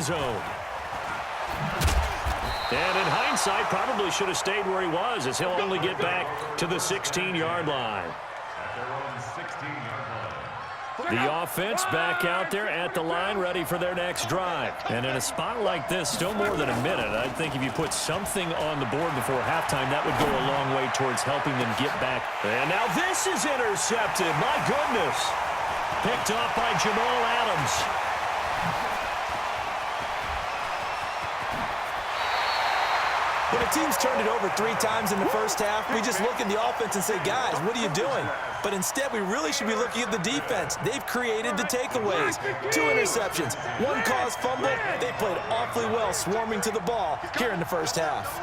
end zone. And in hindsight, probably should have stayed where he was, as he'll only get back to the 16-yard line. The offense back out there at the line, ready for their next drive. And in a spot like this, still more than a minute, I think if you put something on the board before halftime, that would go a long way towards helping them get back. And now this is intercepted. My goodness. Picked off by Jamal Adams. When a team's turned it over 3 times in the first half, we just look at the offense and say, guys, what are you doing? But instead, we really should be looking at the defense. They've created the takeaways. 2 interceptions, 1 caused fumble. They played awfully well swarming to the ball here in the first half.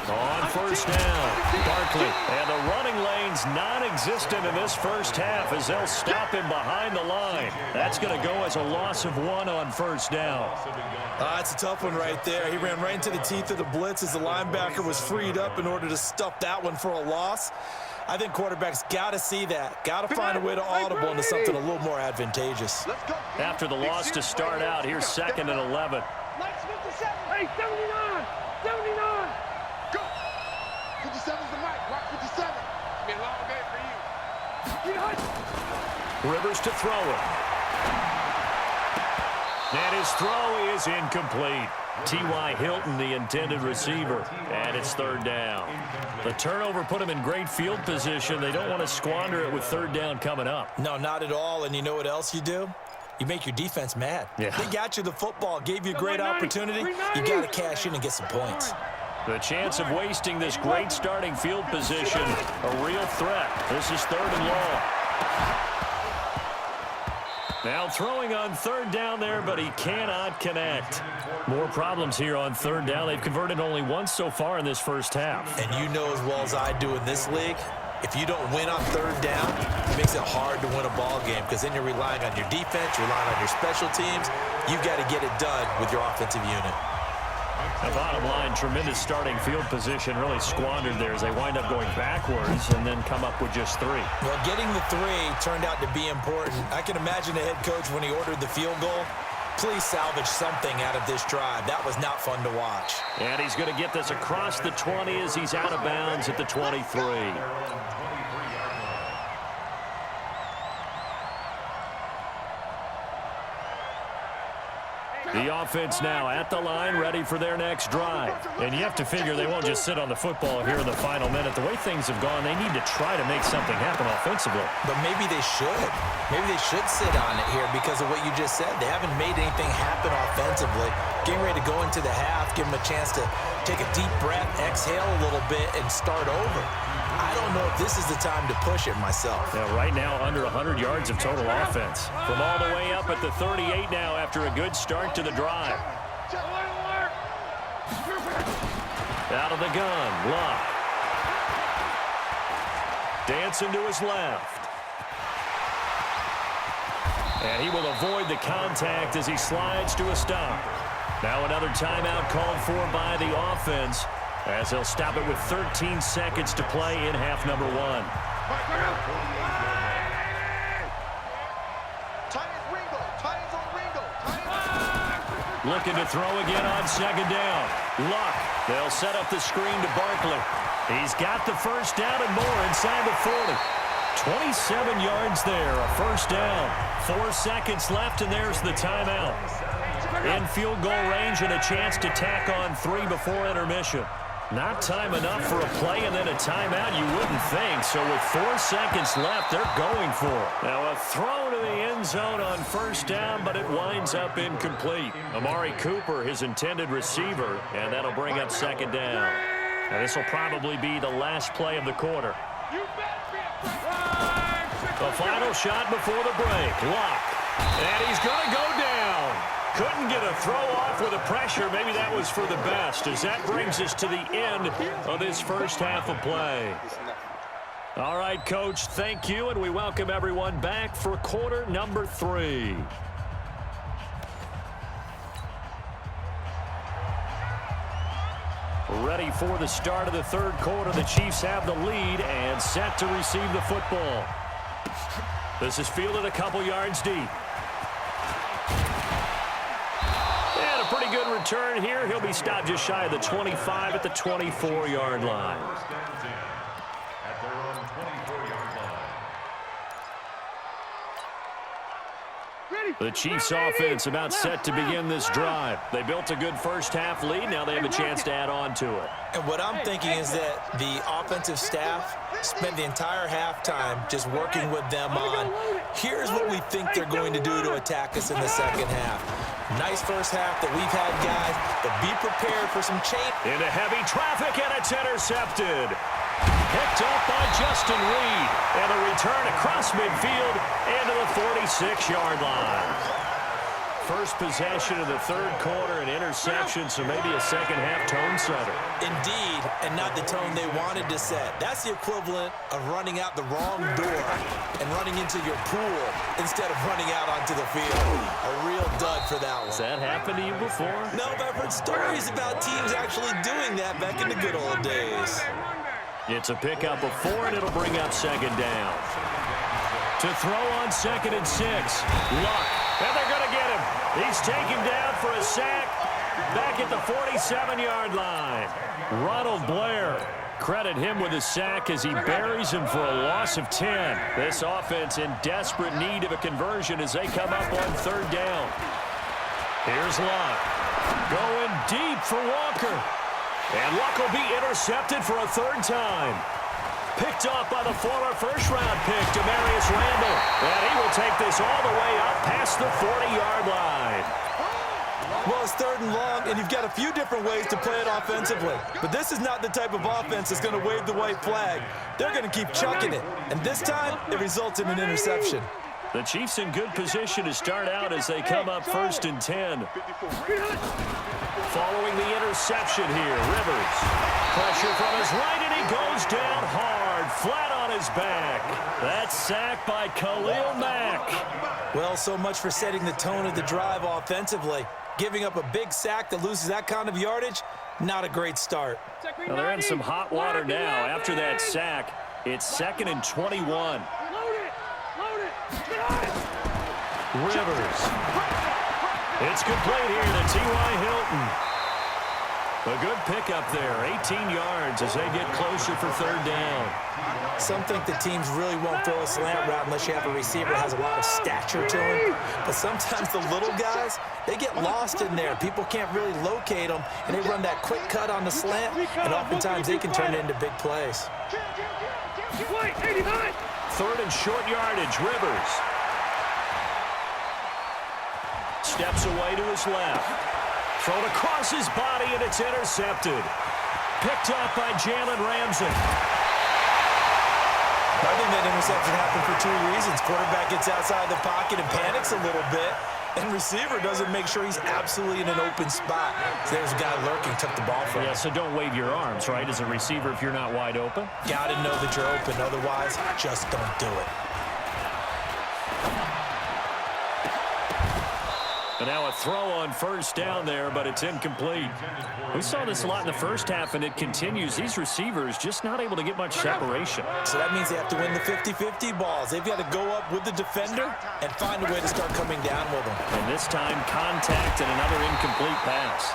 On first down, Barkley. And the running lane's non-existent in this first half as they'll stop him behind the line. That's going to go as a loss of 1 on first down. That's a tough one right there. He ran right into the teeth of the blitz as the linebacker was freed up in order to stuff that one for a loss. I think quarterbacks got to see that. Got to find a way to audible into something a little more advantageous. After the loss to start out, here's 2nd and 11. Hey, 79! 79! Go! 57's the mic. Watch 57. It's been a long day for you. Rivers to throw it. And his throw is incomplete. T.Y. Hilton, the intended receiver, and it's 3rd down. The turnover put him in great field position. They don't want to squander it with 3rd down coming up. No, not at all. And you know what else you do? You make your defense mad. Yeah. They got you the football, gave you a great opportunity. You got to cash in and get some points. The chance of wasting this great starting field position, a real threat. This is 3rd and long. Now throwing on 3rd down there, but he cannot connect. More problems here on 3rd down. They've converted only once so far in this first half. And you know as well as I do in this league, if you don't win on 3rd down, it makes it hard to win a ball game because then you're relying on your defense, you're relying on your special teams. You've got to get it done with your offensive unit. The bottom line, tremendous starting field position, really squandered there as they wind up going backwards and then come up with just 3. Well, getting the 3 turned out to be important. I can imagine the head coach when he ordered the field goal. Please salvage something out of this drive. That was not fun to watch. And he's going to get this across the 20 as he's out of bounds at the 23. The offense now at the line, ready for their next drive. And you have to figure they won't just sit on the football here in the final minute. The way things have gone, they need to try to make something happen offensively. But maybe they should. Maybe they should sit on it here because of what you just said. They haven't made anything happen offensively. Getting ready to go into the half, give them a chance to take a deep breath, exhale a little bit, and start over. I don't know if this is the time to push it myself. Yeah, right now, under 100 yards of total offense. From all the way up at the 38 now after a good start to the drive. Out of the gun, Luck. Dancing to his left. And he will avoid the contact as he slides to a stop. Now another timeout called for by the offense, as they'll stop it with 13 seconds to play in half number 1. Looking to throw again on 2nd down. Luck. They'll set up the screen to Barkley. He's got the first down and more inside the 40. 27 yards there, a first down. 4 seconds left, and there's the timeout. In field goal range and a chance to tack on 3 before intermission. Not time enough for a play and then a timeout, you wouldn't think. So with 4 seconds left, they're going for it. Now a throw to the end zone on first down, but it winds up incomplete. Amari Cooper, his intended receiver, and that'll bring up 2nd down. And this will probably be the last play of the quarter. The final shot before the break. Luck. And he's going to go down. Couldn't get a throw off with the pressure. Maybe that was for the best, as that brings us to the end of this first half of play. All right, Coach, thank you, and we welcome everyone back for quarter number 3. Ready for the start of the 3rd quarter. The Chiefs have the lead and set to receive the football. This is fielded a couple yards deep. return here. He'll be stopped just shy of the 25 at the 24-yard line. The Chiefs offense about set to begin this drive. They built a good first-half lead. Now they have a chance to add on to it. And what I'm thinking is that the offensive staff spent the entire halftime just working with them on, here's what we think they're going to do to attack us in the second half. Nice first half that we've had, guys, but be prepared for some change. Into heavy traffic, and it's intercepted. Picked up by Justin Reed. And a return across midfield into the 46-yard line. First possession of the third quarter, an interception, so maybe a second-half tone setter. Indeed, and not the tone they wanted to set. That's the equivalent of running out the wrong door and running into your pool instead of running out onto the field. A real dud for that one. Has that happened to you before? No, but I've heard stories about teams actually doing that back in the good old days. It's a pickup of 4, and it'll bring up second down. To throw on 2nd and 6. Luck. And they're going to get him. He's taken down for a sack back at the 47-yard line. Ronald Blair, credit him with a sack as he buries him for a loss of 10. This offense in desperate need of a conversion as they come up on 3rd down. Here's Luck. Going deep for Walker. And Luck will be intercepted for a 3rd time. Picked off by the former first-round pick, Demarius Randall. And he will take this all the way up past the 40-yard line. Well, it's 3rd and long, and you've got a few different ways to play it offensively. But this is not the type of offense that's going to wave the white flag. They're going to keep chucking it. And this time, it results in an interception. The Chiefs in good position to start out as they come up 1st and 10. Following the interception here, Rivers. Pressure from his right, and he goes down hard, flat on his back. That's sacked by Khalil Mack. Well, so much for setting the tone of the drive offensively. Giving up a big sack that loses that kind of yardage, not a great start. Well, they're in some hot water now. After that sack, it's 2nd and 21. Rivers. It's complete here to T.Y. Hilton. A good pickup there, 18 yards as they get closer for 3rd down. Some think the teams really won't throw a slant route unless you have a receiver that has a lot of stature to him. But sometimes the little guys, they get lost in there. People can't really locate them, and they run that quick cut on the slant, and oftentimes they can turn it into big plays. 3rd and short yardage, Rivers. Steps away to his left. Thrown across his body, and it's intercepted. Picked up by Jalen Ramsey. I think that interception happened for 2 reasons. Quarterback gets outside the pocket and panics a little bit, and receiver doesn't make sure he's absolutely in an open spot. So there's a guy lurking, took the ball from him. Yeah, so don't wave your arms, right, as a receiver if you're not wide open. Got to know that you're open. Otherwise, just don't do it. And now a throw on 1st down there, but it's incomplete. We saw this a lot in the first half, and it continues. These receivers just not able to get much separation. So that means they have to win the 50-50 balls. They've got to go up with the defender and find a way to start coming down with them. And this time, contact and another incomplete pass.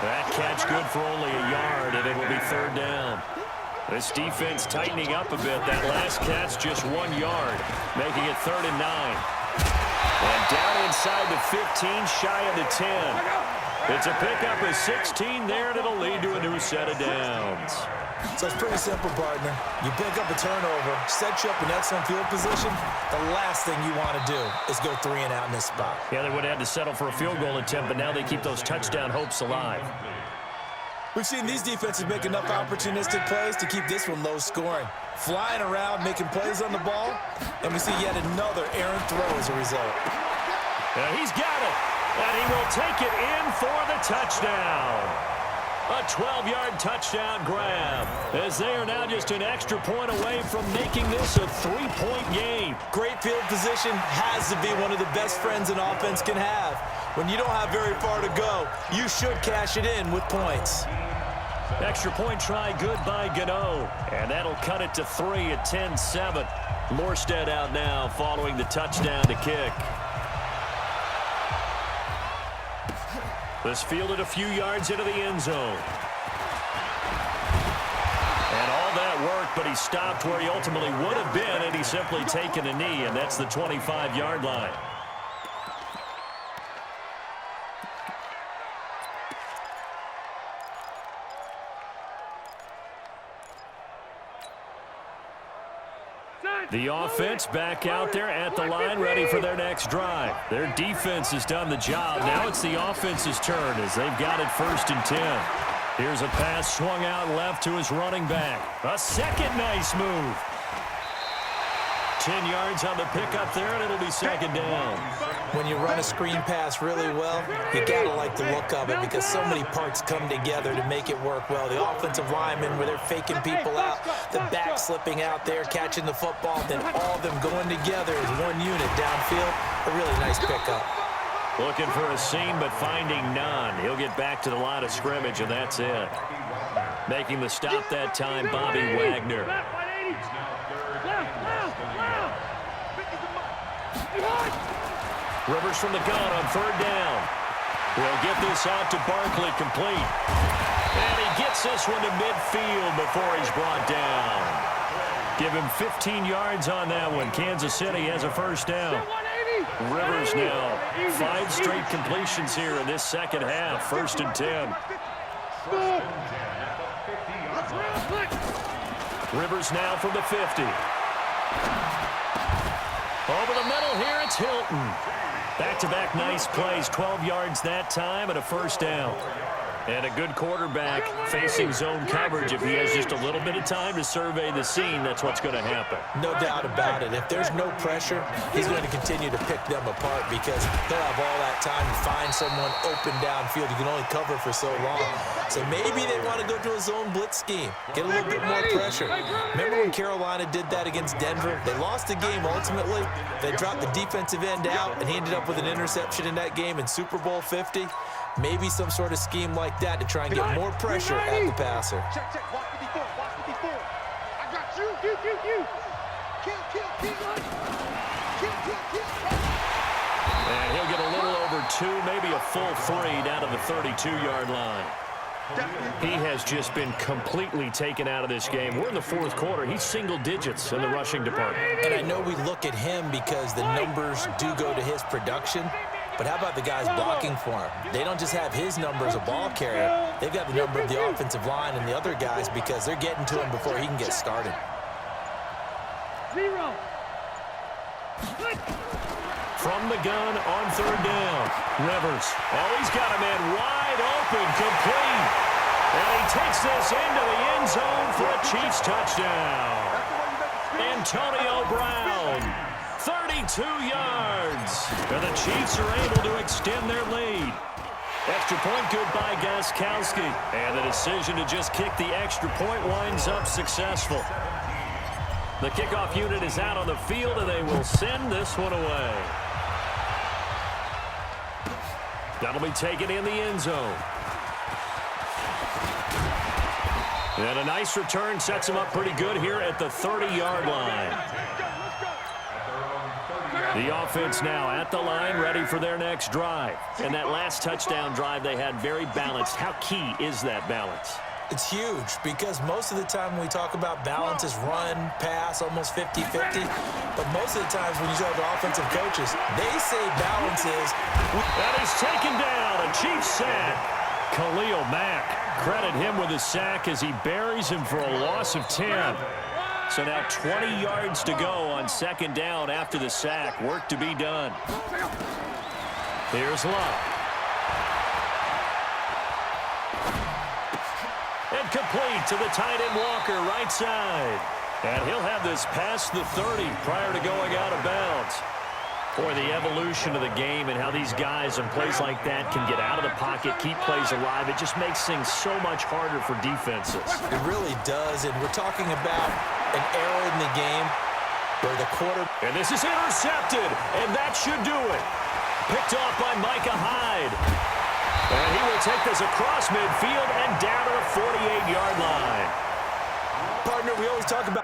That catch good for only a yard, and it will be 3rd down. This defense tightening up a bit. That last catch just 1 yard, making it 3rd and 9. And down inside the 15, shy of the 10. It's a pickup of 16 there, and it'll lead to a new set of downs. So it's pretty simple, partner. You pick up a turnover, set you up in excellent field position. The last thing you want to do is go 3 and out in this spot. Yeah, they would have had to settle for a field goal attempt, but now they keep those touchdown hopes alive. We've seen these defenses make enough opportunistic plays to keep this one low scoring. Flying around, making plays on the ball, and we see yet another errant throw as a result. And he's got it, and he will take it in for the touchdown. A 12-yard touchdown grab, as they are now just an extra point away from making this a 3-point game. Great field position has to be one of the best friends an offense can have. When you don't have very far to go, you should cash it in with points. Extra point try good by Gano, and that'll cut it to 3 at 10-7. Morstead out now following the touchdown to kick. This fielded a few yards into the end zone. And all that worked, but he stopped where he ultimately would have been, and he's simply taken a knee, and that's the 25-yard line. The offense back out there at the line, ready for their next drive. Their defense has done the job. Now it's the offense's turn as they've got it 1st and 10. Here's a pass swung out left to his running back. A second nice move. 10 yards on the pickup there, and it'll be 2nd down. When you run a screen pass really well, you got to like the look of it because so many parts come together to make it work well. The offensive linemen, where they're faking people out, the back slipping out there, catching the football, then all of them going together as one unit downfield. A really nice pickup. Looking for a seam, but finding none. He'll get back to the line of scrimmage, and that's it. Making the stop that time, Bobby Wagner. Rivers from the gun on 3rd down. He'll get this out to Barkley, complete. And he gets this one to midfield before he's brought down. Give him 15 yards on that one. Kansas City has a 1st down. Rivers now 5 straight completions here in this second half. 1st and 10. Rivers now from the 50. Over the middle here, it's Hilton. Back-to-back nice plays, 12 yards that time and a 1st down. And a good quarterback facing zone coverage. If he has just a little bit of time to survey the scene, that's what's going to happen. No doubt about it. If there's no pressure, he's going to continue to pick them apart because he'll have all that time to find someone open downfield. You can only cover for so long. So maybe they want to go to a zone blitz scheme, get a little bit more pressure. Remember when Carolina did that against Denver? They lost the game ultimately. They dropped the defensive end out, and he ended up with an interception in that game in Super Bowl 50. Maybe some sort of scheme like that to try and get more pressure at the passer. Check, check. Watch 54. Watch 54. I got you. Kill. And he'll get a little over 2, maybe a full 3 down to the 32-yard line. He has just been completely taken out of this game. We're in the 4th quarter. He's single digits in the rushing department. And I know we look at him because the numbers do go to his production. But how about the guys blocking for him? They don't just have his number as a ball carrier. They've got the number of the offensive line and the other guys because they're getting to him before he can get started. From the gun on 3rd down. Rivers. Oh, he's got a man wide open, complete. And he takes this into the end zone for a Chiefs touchdown. Antonio Brown. 32 yards. And the Chiefs are able to extend their lead. Extra point good by Gostkowski. And the decision to just kick the extra point winds up successful. The kickoff unit is out on the field, and they will send this one away. That'll be taken in the end zone. And a nice return sets him up pretty good here at the 30-yard line. The offense now at the line, ready for their next drive. And that last touchdown drive they had very balanced. How key is that balance? It's huge because most of the time when we talk about balance is run, pass, almost 50-50. But most of the times when you talk to offensive coaches, they say balance is... That is taken down, a Chiefs sack. Khalil Mack, credit him with a sack as he buries him for a loss of 10. So now 20 yards to go on 2nd down after the sack. Work to be done. Here's Luck. And complete to the tight end Walker, right side. And he'll have this past the 30 prior to going out of bounds. Boy, the evolution of the game and how these guys in plays like that can get out of the pocket, keep plays alive, it just makes things so much harder for defenses. It really does, and we're talking about an error in the game where the quarter... And this is intercepted, and that should do it. Picked off by Micah Hyde. And he will take this across midfield and down to the 48-yard line. Partner, we always talk about